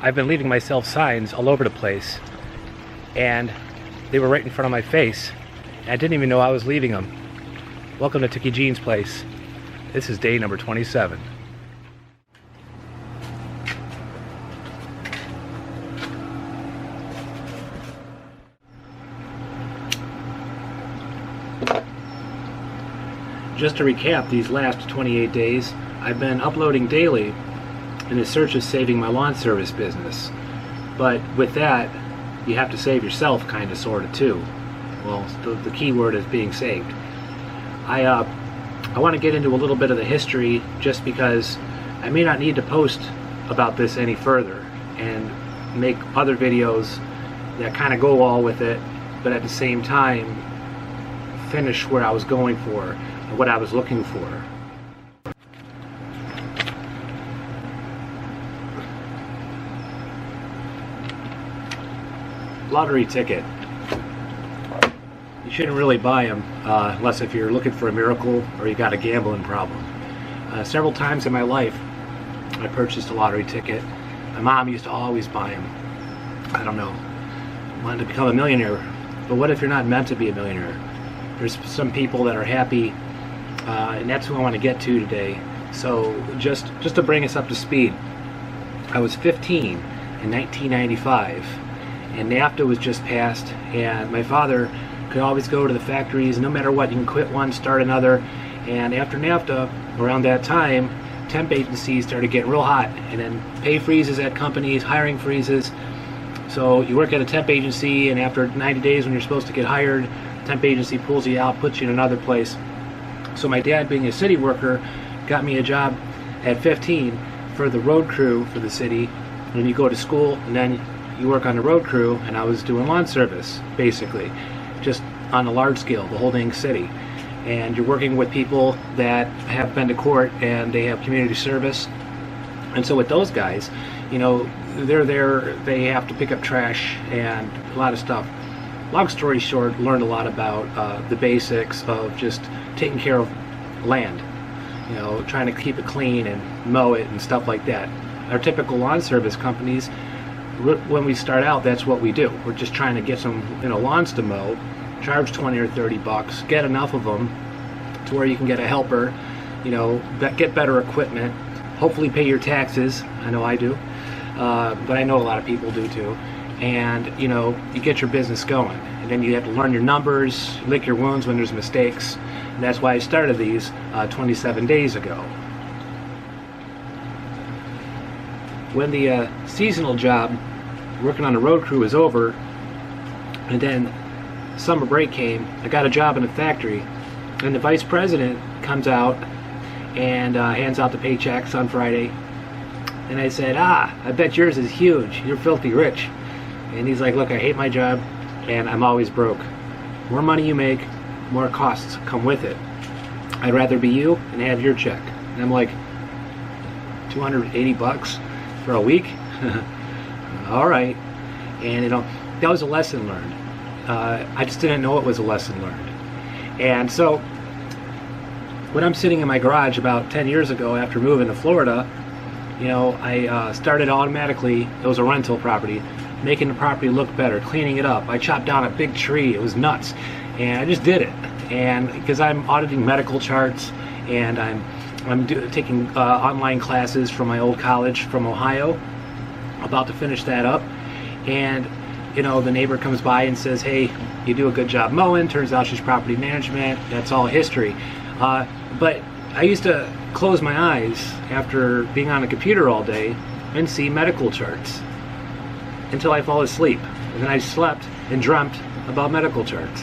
I've been leaving myself signs all over the place, and they were right in front of my face. I didn't even know I was leaving them. Welcome to Tiki-Gene's place. This is day number 27. Just to recap these last 28 days, I've been uploading daily in the search of saving my lawn service business. But with that, you have to save yourself, kind of, sort of, too. Well, the key word is being saved. I want to get into a little bit of the history, just because I may not need to post about this any further and make other videos that kind of go all with it, but at the same time finish where I was going for, what I was looking for. Lottery ticket. You shouldn't really buy them unless if you're looking for a miracle or you got a gambling problem. Several times in my life I purchased a lottery ticket. My mom used to always buy them. I don't know, wanted to become a millionaire. But what if you're not meant to be a millionaire? There's some people that are happy, and that's who I want to get to today. So just to bring us up to speed, I was 15 in 1995, and NAFTA was just passed, and my father could always go to the factories. No matter what, you can quit one, start another. And after NAFTA, around that time, temp agencies started getting real hot, and then pay freezes at companies, hiring freezes. So you work at a temp agency, and after 90 days when you're supposed to get hired, temp agency pulls you out, puts you in another place. So my dad, being a city worker, got me a job at 15 for the road crew for the city. When you go to school and then you work on the road crew, and I was doing lawn service, basically, just on a large scale, the whole dang city. And you're working with people that have been to court and they have community service. And so with those guys, you know, they're there, they have to pick up trash and a lot of stuff. Long story short, learned a lot about the basics of just taking care of land, you know, trying to keep it clean and mow it and stuff like that. Our typical lawn service companies, when we start out, that's what we do. We're just trying to get some, you know, lawns to mow, charge 20 or 30 bucks, get enough of them to where you can get a helper, you know, get better equipment, hopefully pay your taxes. I know I do, but I know a lot of people do too. And, you know, you get your business going. And then you have to learn your numbers, lick your wounds when there's mistakes. And that's why I started these 27 days ago. When the seasonal job, working on the road crew, was over, and then summer break came, I got a job in a factory, and the vice president comes out and hands out the paychecks on Friday. And I said, I bet yours is huge. You're filthy rich. And he's like, look, I hate my job, and I'm always broke. More money you make, more costs come with it. I'd rather be you and have your check. And I'm like, 280 bucks for a week? All right. And, you know, that was a lesson learned. I just didn't know it was a lesson learned. And so when I'm sitting in my garage about 10 years ago after moving to Florida, you know, I started automatically, it was a rental property, making the property look better, cleaning it up. I chopped down a big tree. It was nuts. And I just did it. And because I'm auditing medical charts, and I'm taking online classes from my old college from Ohio, about to finish that up. And, you know, the neighbor comes by and says, hey, you do a good job mowing. Turns out she's property management. That's all history. But I used to close my eyes after being on a computer all day and see medical charts until I fall asleep. And then I slept and dreamt about medical charts.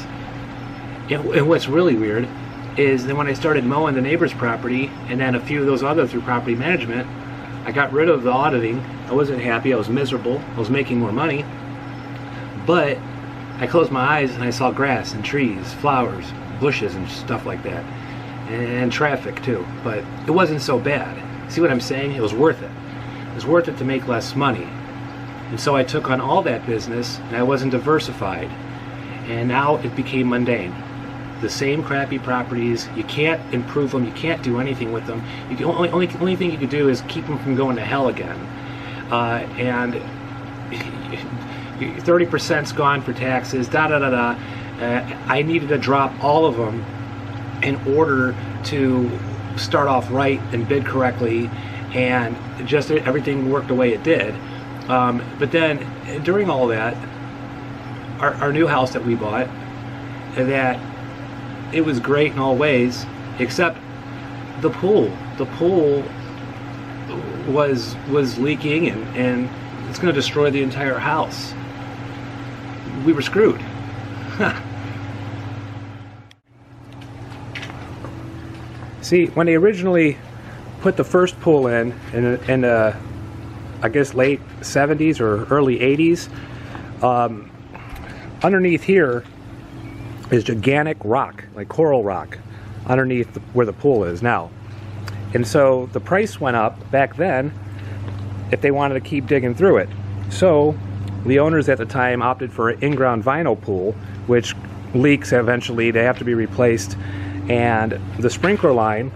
And what's really weird is that when I started mowing the neighbor's property, and then a few of those other through property management, I got rid of the auditing. I wasn't happy. I was miserable. I was making more money. But I closed my eyes and I saw grass and trees, flowers, bushes and stuff like that. And traffic too. But it wasn't so bad. See what I'm saying? It was worth it. It was worth it to make less money. And so I took on all that business, and I wasn't diversified. And now it became mundane. The same crappy properties. You can't improve them. You can't do anything with them. You can only thing you can do is keep them from going to hell again. and 30%'s gone for taxes, da da da da. I needed to drop all of them in order to start off right and bid correctly, and just everything worked the way it did. But then during all that, our new house that we bought, that it was great in all ways, except the pool. The pool was leaking, and it's going to destroy the entire house. We were screwed. See, when they originally put the first pool in I guess late 70s or early 80s, underneath here is gigantic rock, like coral rock, underneath where the pool is now. And so the price went up back then if they wanted to keep digging through it. So the owners at the time opted for an in-ground vinyl pool, which leaks eventually, they have to be replaced. And the sprinkler line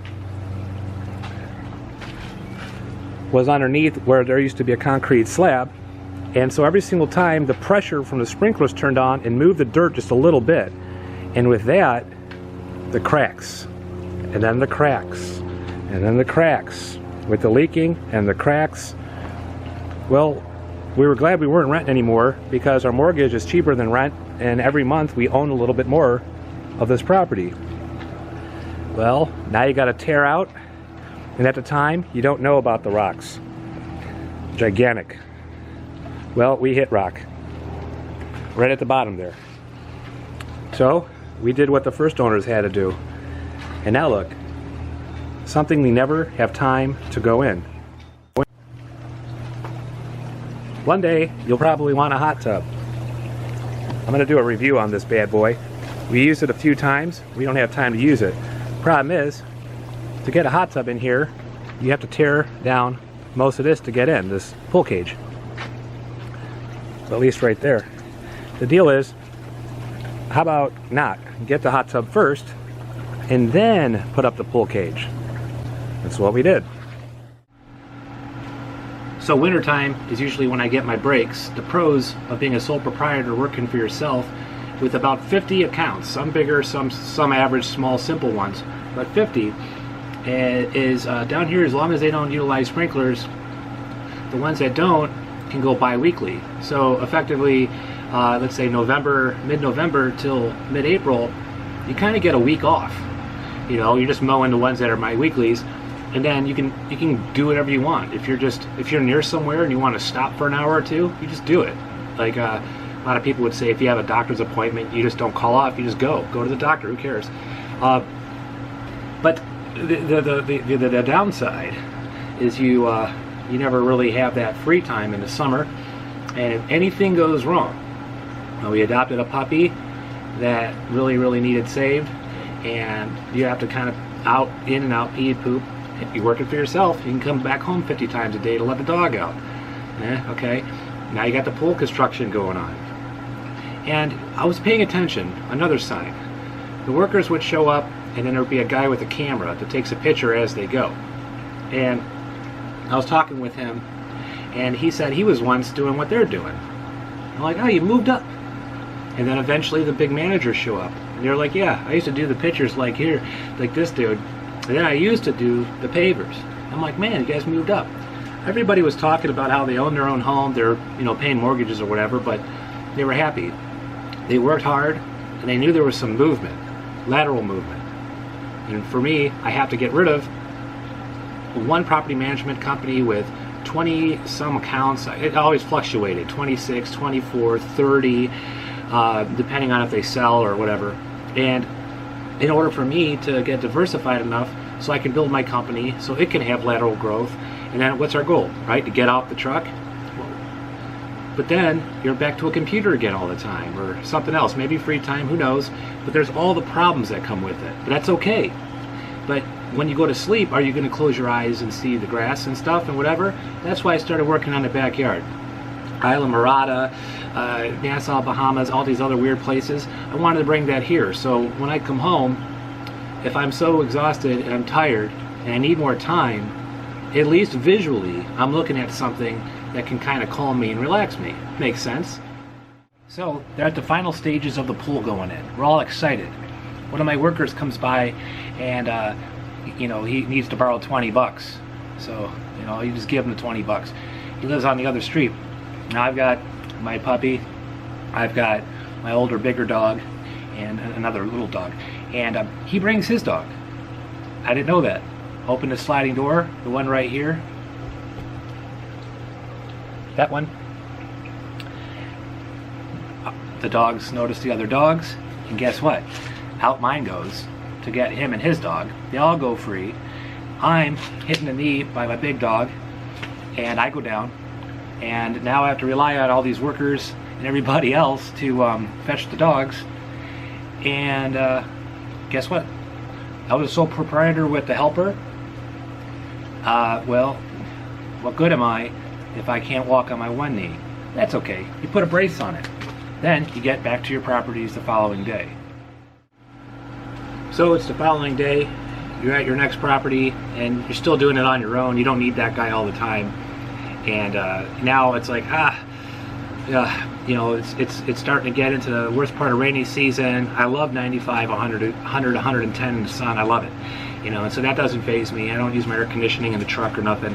was underneath where there used to be a concrete slab, and so every single time the pressure from the sprinklers turned on and moved the dirt just a little bit, and with that, the cracks, and then the cracks, and then the cracks, with the leaking and the cracks. Well, we were glad we weren't renting anymore, because our mortgage is cheaper than rent, and every month we own a little bit more of this property. Well, now you got to tear out, and at the time you don't know about the rocks. Gigantic. Well, we hit rock right at the bottom there. So we did what the first owners had to do, and now look, something we never have time to go in. One day you'll probably want a hot tub. I'm going to do a review on this bad boy. We used it a few times. We don't have time to use it. Problem is, to get a hot tub in here, you have to tear down most of this to get in, this pull cage. At least right there. The deal is, how about not get the hot tub first and then put up the pull cage? That's what we did. So wintertime is usually when I get my breaks. The pros of being a sole proprietor working for yourself with about 50 accounts, some bigger, some average, small, simple ones, but 50 is down here. As long as they don't utilize sprinklers, the ones that don't can go bi-weekly. So effectively, let's say mid-November till mid-April, you kind of get a week off. You know, you're just mowing the ones that are bi-weeklies, and then you can do whatever you want. If you're near somewhere and you want to stop for an hour or two, you just do it. Like a lot of people would say, if you have a doctor's appointment, you just don't call off, you just go to the doctor. Who cares? But the downside is you never really have that free time in the summer, and if anything goes wrong, we adopted a puppy that really needed saved, and you have to kind of in and out, pee and poop. If you're working for yourself, you can come back home 50 times a day to let the dog out. Okay, now you got the pool construction going on. And I was paying attention, another sign. The workers would show up, and then there would be a guy with a camera that takes a picture as they go. And I was talking with him, and he said he was once doing what they're doing. I'm like, oh, you moved up. And then eventually the big managers show up, and they're like, yeah, I used to do the pictures like here, like this dude. And then I used to do the pavers. I'm like, man, you guys moved up. Everybody was talking about how they own their own home, they're paying mortgages or whatever, but they were happy. They worked hard, and they knew there was some movement, lateral movement. And for me, I have to get rid of one property management company with 20 some accounts. It always fluctuated, 26, 24, 30, depending on if they sell or whatever. And in order for me to get diversified enough so I can build my company so it can have lateral growth. And then what's our goal, right? To get off the truck. But then you're back to a computer again all the time, or something else, maybe free time, who knows. But there's all the problems that come with it. But that's okay. But when you go to sleep, are you going to close your eyes and see the grass and stuff and whatever? That's why I started working on the backyard. Isla Mirada, Nassau, Bahamas, all these other weird places. I wanted to bring that here. So when I come home, if I'm so exhausted and I'm tired and I need more time, at least visually, I'm looking at something that can kind of calm me and relax me. Makes sense. So they're at the final stages of the pool going in. We're all excited. One of my workers comes by and you know, he needs to borrow 20 bucks. So, you know, you just give him the 20 bucks. He lives on the other street. Now I've got my puppy, I've got my older, bigger dog, and another little dog. And he brings his dog. I didn't know that. Open the sliding door, the one right here. That one. The dogs notice the other dogs, and guess what? Out mine goes to get him and his dog. They all go free. I'm hitting the knee by my big dog, and I go down. And now I have to rely on all these workers and everybody else to fetch the dogs. And guess what? I was a sole proprietor with the helper. Well, what good am I if I can't walk on my one knee? That's okay. You put a brace on it. Then you get back to your properties the following day. So it's the following day, you're at your next property, and you're still doing it on your own. You don't need that guy all the time. And now it's like, you know, it's starting to get into the worst part of rainy season. I love 95, 100, 110 in the sun. I love it. You know, and so that doesn't faze me. I don't use my air conditioning in the truck or nothing.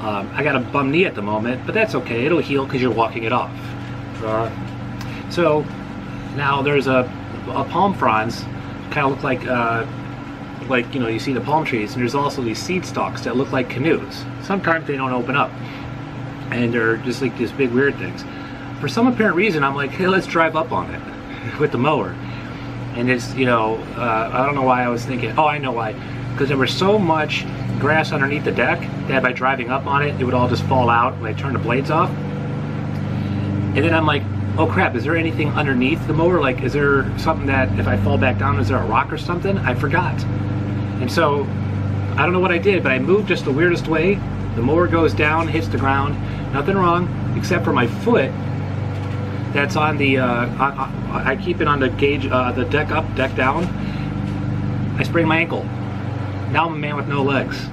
I got a bum knee at the moment, but that's okay. It'll heal because you're walking it off. So now there's a palm fronds, kind of look like you know, you see the palm trees, and there's also these seed stalks that look like canoes. Sometimes they don't open up, and they're just like these big weird things. For some apparent reason, I'm like, hey, let's drive up on it with the mower. And it's, you know, I don't know why I was thinking, oh, I know why. Because there was so much grass underneath the deck that by driving up on it, it would all just fall out when I turned the blades off. And then I'm like, oh crap, is there anything underneath the mower? Like, is there something that if I fall back down, is there a rock or something? I forgot. And so, I don't know what I did, but I moved just the weirdest way. The mower goes down, hits the ground, nothing wrong, except for my foot that's on the, I keep it on the gauge, the deck up, deck down. I sprained my ankle. Now I'm a man with no legs.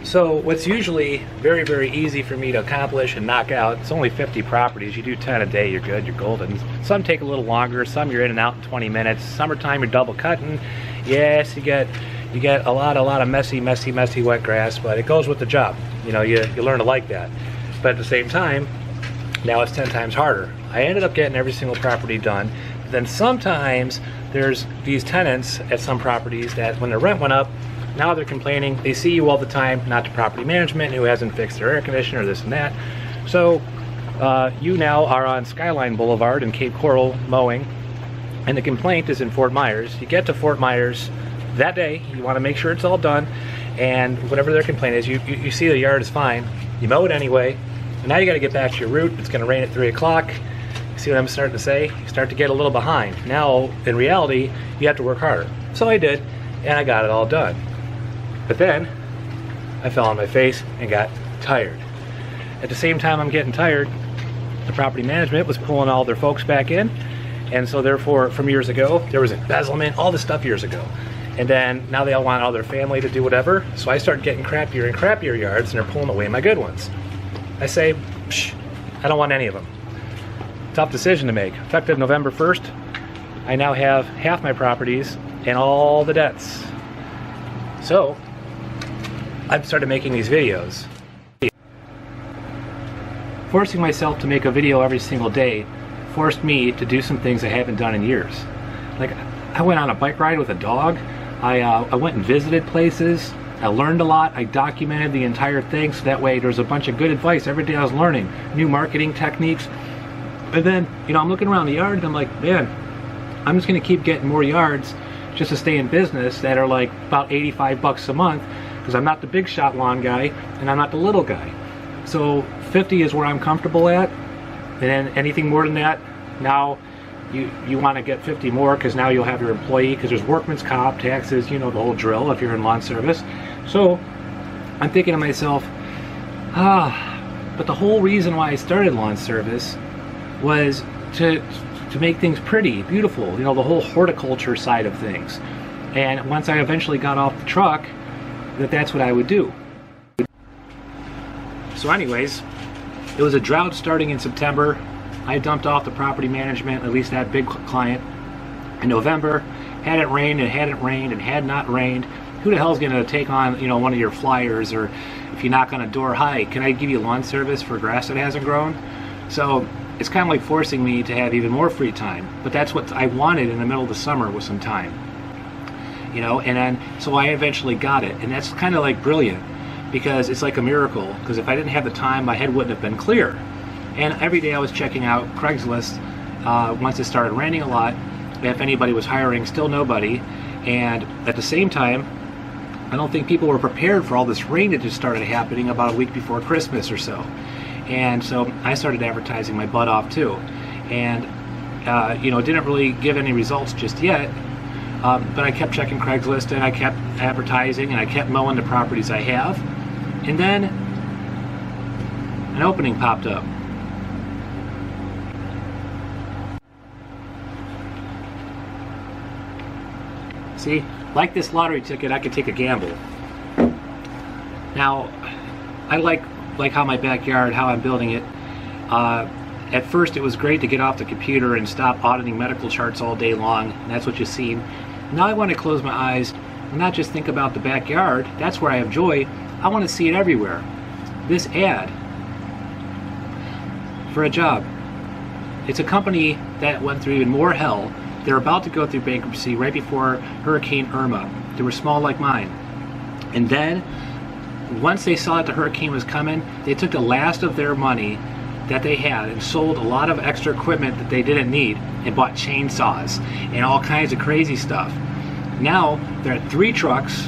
So what's usually very, very easy for me to accomplish and knock out, it's only 50 properties. You do 10 a day, you're good, you're golden. Some take a little longer, some you're in and out in 20 minutes. Summertime, you're double cutting. Yes, you get a lot of messy wet grass, but it goes with the job. You know, you learn to like that. But at the same time, now it's 10 times harder. I ended up getting every single property done. Then sometimes there's these tenants at some properties that when their rent went up, now they're complaining. They see you all the time, not the property management who hasn't fixed their air conditioner, this and that. So you now are on Skyline Boulevard in Cape Coral mowing, and the complaint is in Fort Myers. You get to Fort Myers that day, you want to make sure it's all done, and whatever their complaint is, you see the yard is fine, you mow it anyway, and now you got to get back to your route. It's going to rain at 3 o'clock. See what I'm starting to say? You start to get a little behind. Now, in reality, you have to work harder. So I did, and I got it all done. But then, I fell on my face and got tired. At the same time I'm getting tired, the property management was pulling all their folks back in, and so therefore, from years ago, there was embezzlement, all this stuff years ago. And then, now they all want all their family to do whatever, so I started getting crappier and crappier yards, and they're pulling away my good ones. I say, psh, I don't want any of them. Tough decision to make. Effective November 1st, I now have half my properties and all the debts. So, I've started making these videos. Forcing myself to make a video every single day forced me to do some things I haven't done in years. Like, I went on a bike ride with a dog. I went and visited places. I learned a lot. I documented the entire thing, so that way there's a bunch of good advice. Every day I was learning new marketing techniques. And then, you know, I'm looking around the yard and I'm like, man, I'm just gonna keep getting more yards just to stay in business that are like about 85 bucks a month, because I'm not the big shot lawn guy and I'm not the little guy. So 50 is where I'm comfortable at, and then anything more than that, now you want to get 50 more, because now you'll have your employee, because there's workman's comp, taxes, you know, the whole drill if you're in lawn service. So I'm thinking to myself, but the whole reason why I started lawn service was to make things pretty, beautiful, you know, the whole horticulture side of things. And once I eventually got off the truck, that's what I would do. So anyways, it was a drought starting in September. I dumped off the property management, at least that big client, in November. Had it rained and hadn't rained and had not rained. Who the hell's going to take on, one of your flyers, or if you knock on a door, hi, can I give you lawn service for grass that hasn't grown? So it's kind of like forcing me to have even more free time. But that's what I wanted in the middle of the summer, was some time. And then, so I eventually got it. And that's kind of like brilliant, because it's like a miracle. Because if I didn't have the time, my head wouldn't have been clear. And every day I was checking out Craigslist once it started raining a lot. If anybody was hiring, still nobody. And at the same time, I don't think people were prepared for all this rain that just started happening about a week before Christmas or so. And so I started advertising my butt off too. And, it didn't really give any results just yet. But I kept checking Craigslist, and I kept advertising, and I kept mowing the properties I have. And then an opening popped up. See, like this lottery ticket, I could take a gamble. Now, I like how my backyard, how I'm building it. At first, it was great to get off the computer and stop auditing medical charts all day long, and that's what you've seen. Now I want to close my eyes and not just think about the backyard. That's where I have joy. I want to see it everywhere. This ad for a job. It's a company that went through even more hell. They're about to go through bankruptcy right before Hurricane Irma. They were small like mine. And then, once they saw that the hurricane was coming, they took the last of their money that they had and sold a lot of extra equipment that they didn't need and bought chainsaws and all kinds of crazy stuff. Now they're at 3 trucks.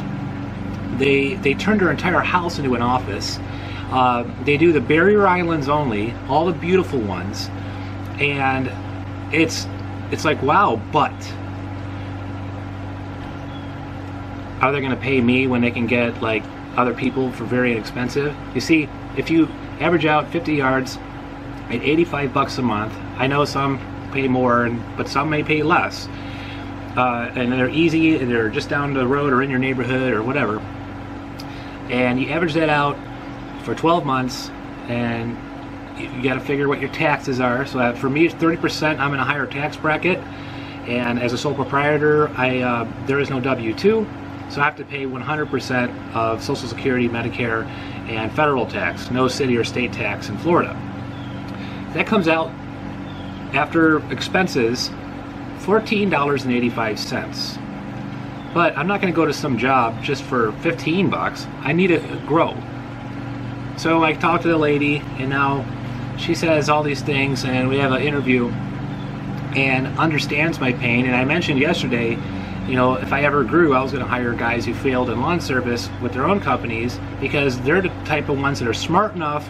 They turned their entire house into an office. They do the barrier islands only, all the beautiful ones, and it's like, wow. But are they going to pay me when they can get like other people for very inexpensive? You see, if you average out 50 yards at $85 a month, I know some pay more, but some may pay less. And they're easy, and they're just down the road or in your neighborhood or whatever. And you average that out for 12 months, and you got to figure what your taxes are. So for me, it's 30%. I'm in a higher tax bracket, and as a sole proprietor, there is no W-2, so I have to pay 100% of Social Security, Medicare, and federal tax. No city or state tax in Florida. That comes out after expenses $14.85. But I'm not going to go to some job just for 15 bucks. I need to grow. So I talked to the lady, and now she says all these things, and we have an interview, and understands my pain. And I mentioned yesterday, if I ever grew, I was going to hire guys who failed in lawn service with their own companies, because they're the type of ones that are smart enough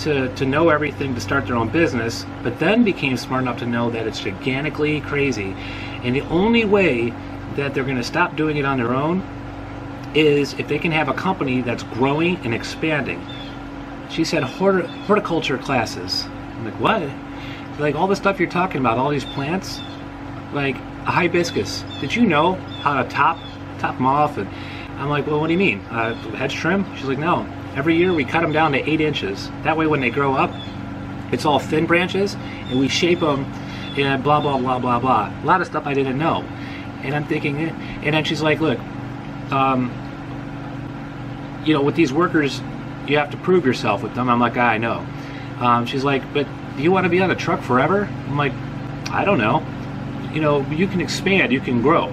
to know everything to start their own business, but then became smart enough to know that it's gigantically crazy. And the only way that they're going to stop doing it on their own is if they can have a company that's growing and expanding. She said horticulture classes. I'm like, what? Like all the stuff you're talking about, all these plants, like a hibiscus. Did you know how to top them off? And I'm like, well, what do you mean? Hedge trim? She's like, no. Every year we cut them down to 8 inches. That way when they grow up, it's all thin branches, and we shape them in blah, blah, blah, blah, blah. A lot of stuff I didn't know. And I'm thinking, and then she's like, look, with these workers, you have to prove yourself with them. I'm like, I know. She's like, but do you want to be on a truck forever? I'm like, I don't know. You can expand, you can grow,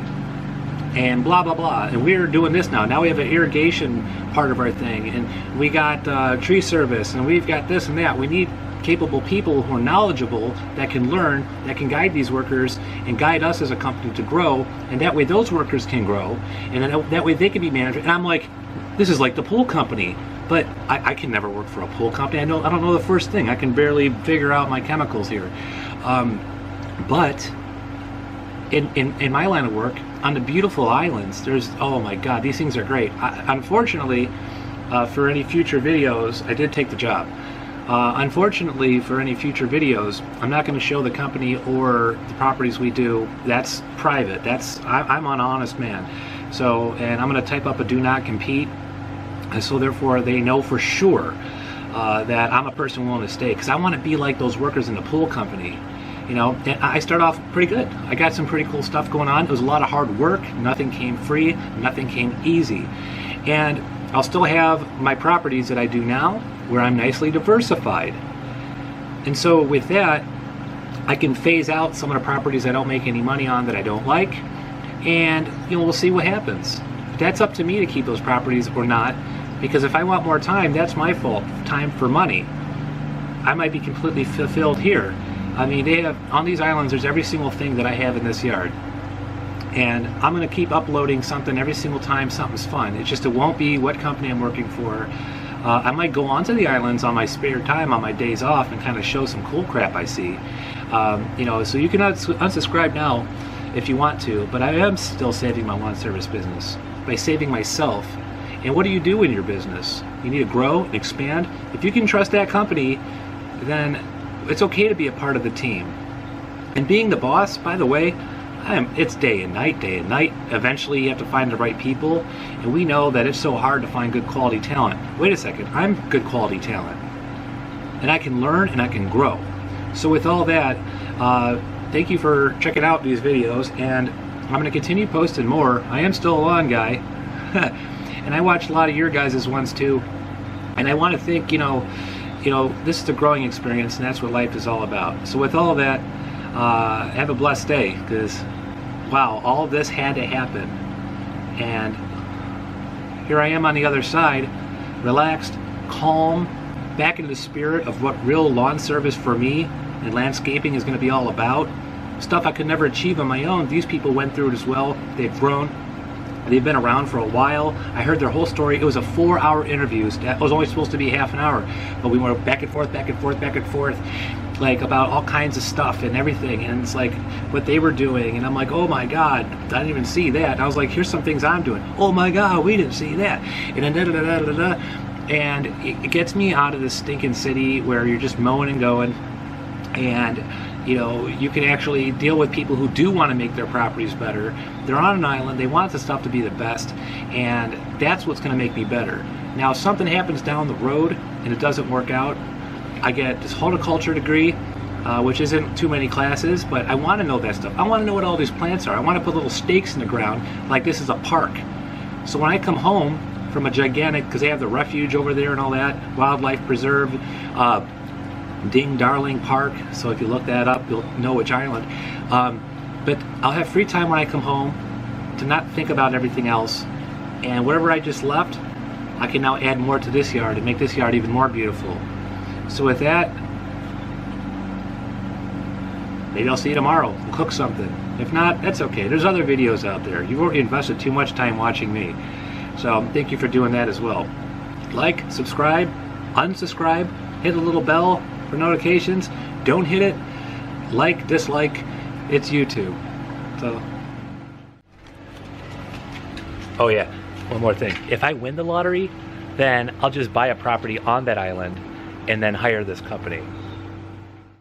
and blah, blah, blah. And we're doing this now. Now we have an irrigation part of our thing, and we got tree service, and we've got this and that. We need capable people who are knowledgeable, that can learn, that can guide these workers and guide us as a company to grow, and that way those workers can grow, and then that way they can be managed. And I'm like, this is like the pool company, but I can never work for a pool company. I don't know the first thing. I can barely figure out my chemicals here. But in my line of work, on the beautiful islands, there's, oh my God, these things are great. Unfortunately, for any future videos, I did take the job. Unfortunately, for any future videos, I'm not going to show the company or the properties we do. That's private. I'm an honest man. So, and I'm going to type up a do not compete, so therefore they know for sure. that I'm a person willing to stay, because I want to be like those workers in the pool company. You know, and I started off pretty good. I got some pretty cool stuff going on. It was a lot of hard work. Nothing came free. Nothing came easy. And I'll still have my properties that I do now, where I'm nicely diversified. And so with that, I can phase out some of the properties I don't make any money on, that I don't like, and you know, we'll see what happens. That's up to me to keep those properties or not, because if I want more time, that's my fault. Time for money. I might be completely fulfilled here. I mean, they have, on these islands, there's every single thing that I have in this yard. And I'm going to keep uploading something every single time something's fun. It's just, it won't be what company I'm working for. I might go onto the islands on my spare time, on my days off, and kind of show some cool crap I see. You know, so you can unsubscribe now if you want to, but I am still saving my lawn service business by saving myself. And what do you do in your business? You need to grow and expand. If you can trust that company, then it's okay to be a part of the team. And being the boss, by the way, it's day and night, day and night. Eventually you have to find the right people, and we know that it's so hard to find good quality talent. Wait a second, I'm good quality talent, and I can learn and I can grow. So with all that, thank you for checking out these videos, and I'm going to continue posting more. I am still a lawn guy, and I watch a lot of your guys' ones too, and I want to think, you know, this is a growing experience, and that's what life is all about. So with all that, have a blessed day, because wow, all of this had to happen, and here I am on the other side, relaxed, calm, back into the spirit of what real lawn service for me and landscaping is going to be all about. Stuff I could never achieve on my own. These people went through it as well. They've grown. They've been around for a while. I heard their whole story. It was a 4-hour interview. That was only supposed to be half an hour, but we went back and forth, back and forth, back and forth, like about all kinds of stuff and everything. And it's like what they were doing, and I'm like, oh my God, I didn't even see that. And I was like, here's some things I'm doing. Oh my God, we didn't see that. And then da da da da da. And it gets me out of this stinking city where you're just mowing and going, and you know, you can actually deal with people who do want to make their properties better. They're on an island, they want the stuff to be the best, and that's what's going to make me better. Now, if something happens down the road and it doesn't work out, I get this horticulture degree, which isn't too many classes, but I want to know that stuff. I want to know what all these plants are. I want to put little stakes in the ground like this is a park. So when I come home from a gigantic, because they have the refuge over there and all that, wildlife preserve, Ding Darling Park, so if you look that up, you'll know which island. But I'll have free time when I come home to not think about everything else, and whatever I just left, I can now add more to this yard and make this yard even more beautiful. So with that, maybe I'll see you tomorrow. We'll cook something. If not, that's okay. There's other videos out there. You've already invested too much time watching me. So thank you for doing that as well. Like, subscribe, unsubscribe, hit the little bell for notifications. Don't hit it. Like, dislike, it's YouTube. So, oh yeah, one more thing. If I win the lottery, then I'll just buy a property on that island and then hire this company.